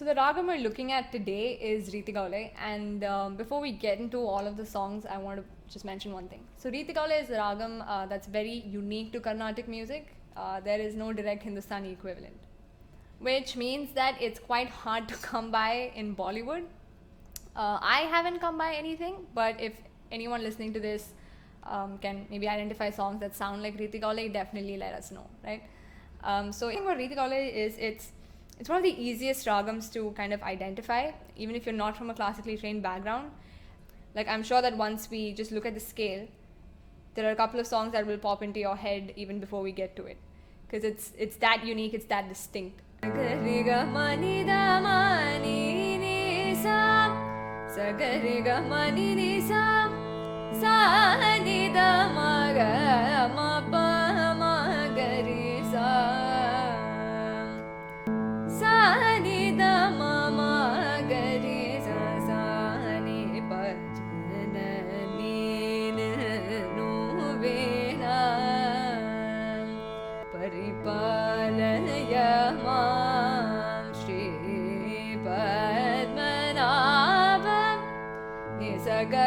So the ragam we're looking at today is Reetigowla, and before we get into all of the songs, I want to just mention one thing. So Reetigowla is a ragam that's very unique to Carnatic music. There is no direct Hindustani equivalent, which means that it's quite hard to come by in Bollywood. I haven't come by anything, but if anyone listening to this can maybe identify songs that sound like Reetigowla, definitely let us know, right? So the thing about Reetigowla is it's one of the easiest ragams to kind of identify, even if you're not from a classically trained background. Like, I'm sure that once we just look at the scale, there are a couple of songs that will pop into your head even before we get to it, because it's that unique, it's that distinct.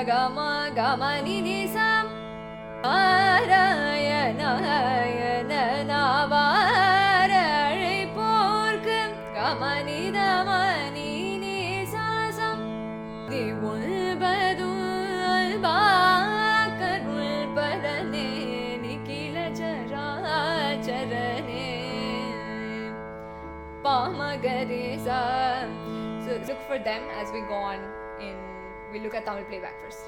Gama gama ni ni sam Arayana Navarare pork gama ni dama ni ni sam Divul badul bakarul parane nikila chara charane Pamagari sa. So look for them as we go on in. We'll look at Tamil playback first.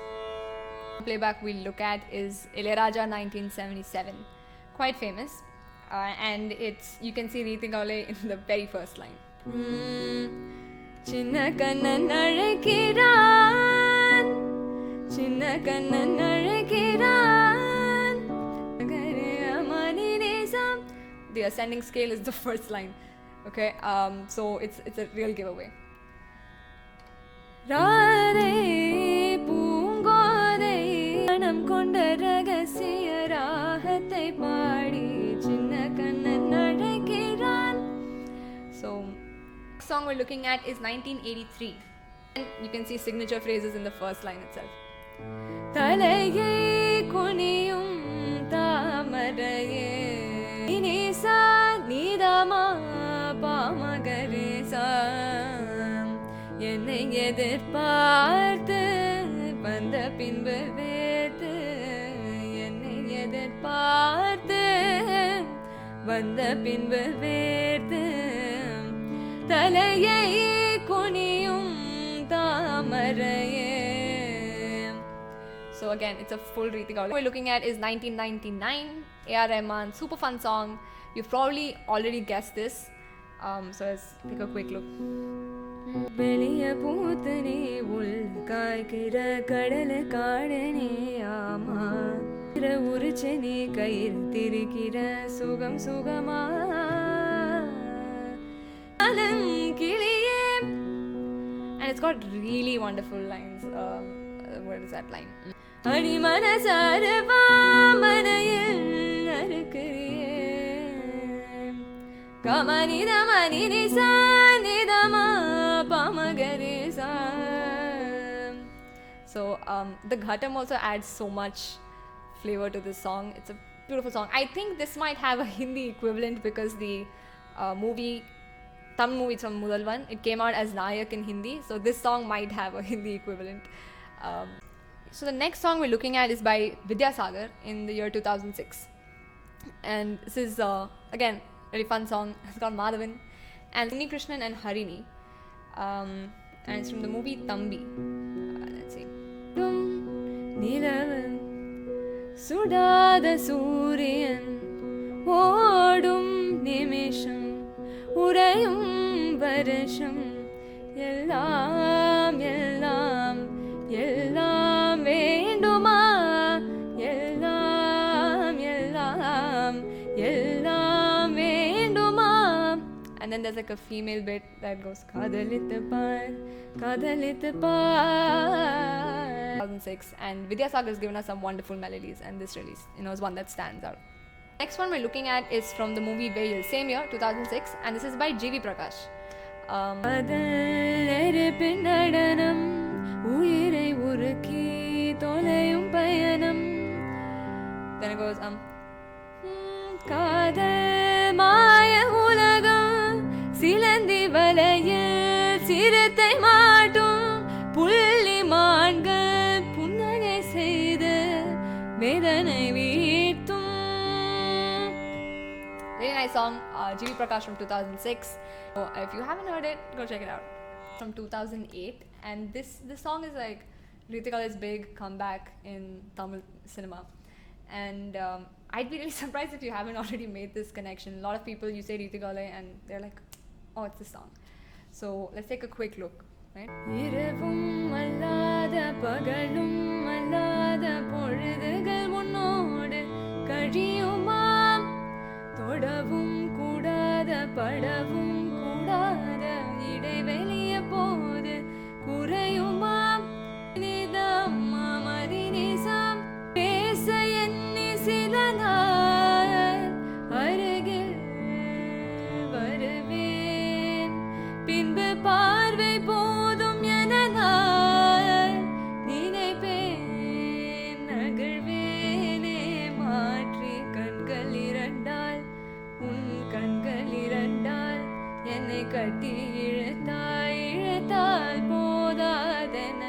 Playback we'll look at is Ilaiyaraja 1977. Quite famous. And you can see Reetigowla in the very first line. Chinna kannan azhaikiran Chinna kannan azhaikiran The ascending scale is the first line. Okay, so it's a real giveaway. Radhe Poongode Manam Konda Ragasiya Rahathai Paadi Chinna Kannan Azhaikiran. So, the song we're looking at is 1983. And you can see signature phrases in the first line itself. Thalaiye kuniyum tamaraye Inisa nidama pamagaresa என்னை எதிர்பார்த்து வந்த பின்பு வேத்து என்னை எதிர்பார்த்து வந்த பின்பு வேத்து தலையை குனியும் தாமரையே. So again, it's a full Reetigowla. What we're looking at is 1999, A.R. Rahman, super fun song. You've probably already guessed this. So let's take a quick look. வெளிய பூத்தனே உள் காய்கிற கடல காடனே ஆமா உரிச்சனே கயிறு திரிக்கிற சுகம் சுகமா அலம் கிளியே. And it's got really wonderful lines. What is that line? அடி மனசாரவா மனையில் அறுக்கிறியே கமனித மனினிசா நிதமா pamagaresa. So the ghatam also adds so much flavor to this song. It's a beautiful song. I think this might have a Hindi equivalent because the Tamil movie from Mudalvan, it came out as Nayak in Hindi, so this song might have a Hindi equivalent. So the next song we're looking at is by Vidyasagar in the year 2006, and this is again really fun song. It's called Madhavan, and Unni Krishnan and Harini. And it's from the movie Thambi. Let's see. Nilavan Sudada Suryan Odum Nimisham Urayum Varasham Yellam Yellam Yellam Venduma Yellam Yellam Yellam Venduma. And then there's like a female bit that goes Kadalitha Par 2006, and Vidyasagar has given us some wonderful melodies, and this release is one that stands out. Next one we're looking at is from the movie Veil, same year 2006, and this is by G.V. Prakash. Then it goes காதல் மாய உலகம் சிலந்தி வலையில் சிறுத்தை மாட்டும் புள்ளி மான்கள் புன்னகை செய்து வேதனை வீழ்த்தும். Very nice song, G.V. Prakash from 2006. So if you haven't heard it, go check it out. From 2008, and this song is like Reetigowla's big comeback in Tamil cinema. And I'd be really surprised if you haven't already made this connection. A lot of people, you say Reetigowla and they're like, oh, it's this song. So let's take a quick look, right? இரவும் அல்லாத பகலும் அல்லாத பொழுதுகள் உன்னோடு கழியுமாம் தொடவும் கூடாத படவும் கூடாத இடைவெளிய போது குறையுமாம் நிதம் மதினிசம் பேச எண்ணி சில நாள் அருகில் வருவேன் பின்பு பார்வை போதும் என நான் நினைப்பேன் நகழ்வேனே மாற்றி கண்கள் இரண்டால் உன் கண்கள் இரண்டால் என்னை கட்டி இழுத்தால் போதாதென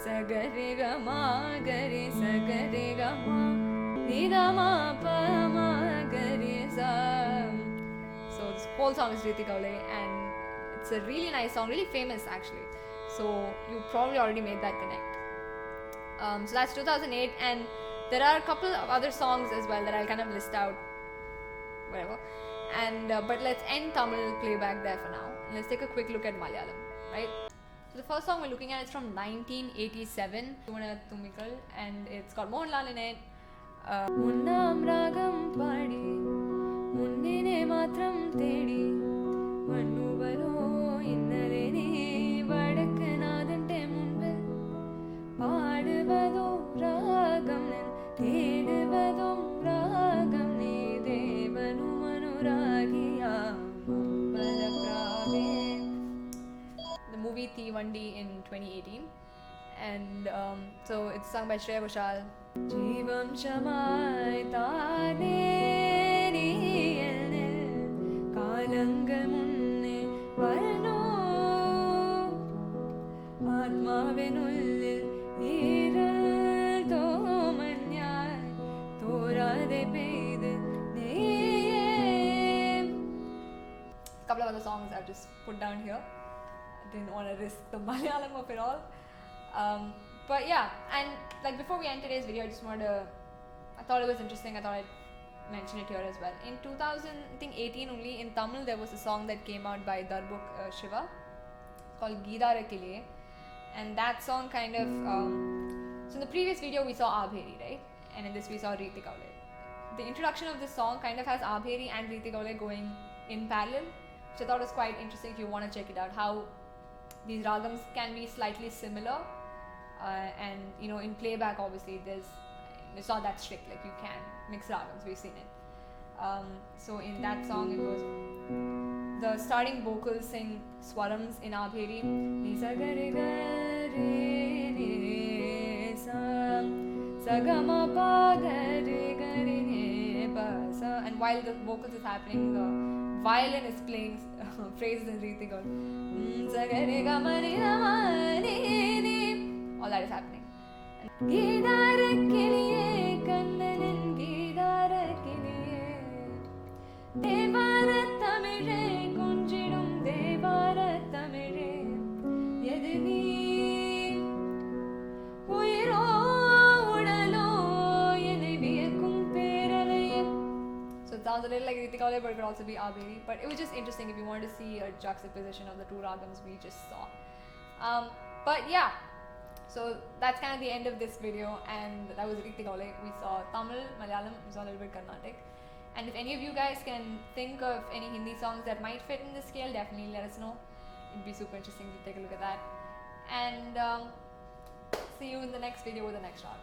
சகரிகமா கரி சகரிகமா நிதமா பமா கரி சா. So this whole song is Reetigowla, and it's a really nice song, really famous actually. So you probably already made that connect. So that's 2008, and there are a couple of other songs as well that I'll kind of list out, whatever. And but let's end Tamil playback there for now. Let's take a quick look at Malayalam, right? So the first song we're looking at is from 1987, Thummikal, and it's got Mohanlal in it. Unnam ragam paadi munnine matram thedi vannuvalo innale nee vadakku naadante munbe paaduvado ragam nen theduvadum ragam nee devanu manuragiya balaprave. The movie Thivandi in 2018, and so it's sung by Shreya Ghoshal. Jeevam shamai taane niyalnil kalangal munne varno atmavenullil neeral thomanyai thorade peydu neyem. Couple of other songs I've just put down here. Didn't want to risk the Malayalam of it all. But yeah, and like before we end today's video, I thought it was interesting, I thought I'd mention it here as well. In 2018 only, in Tamil there was a song that came out by Darbuk Shiva called Geedara Kiliye, and that song kind of so in the previous video we saw Abheri, right, and in this we saw Reetigowla. The introduction of this song kind of has Abheri and Reetigowla going in parallel, which I thought was quite interesting if you want to check it out, how these ragams can be slightly similar, and you know, in playback obviously it's not that strict, like you can mix ragams, we've seen it. So in that song it goes, the starting vocals sing swarams in Abheri, Nisagare gare re sa sagama pa gare gare ne pa sa, and while the vocals is happening, the violin is playing phrases in Reetigowla, sagare gama ni ma ni ni, all that is happening. Geedara kiliye kannanin geedara kiliye devara tamizhe konjidum devara tamizhe edu nee uyiro udalo enai viyakkum peralaye. So it sounds a little like Reetigowla, but it could also be Abheri. But it was just interesting if you wanted to see a juxtaposition of the two ragams we just saw. But yeah, so that's kind of the end of this video, and that was Reetigowla. We saw Tamil, Malayalam, we saw a little bit Carnatic. And if any of you guys can think of any Hindi songs that might fit in this scale, definitely let us know. It'd be super interesting to take a look at that. And see you in the next video with the next rag.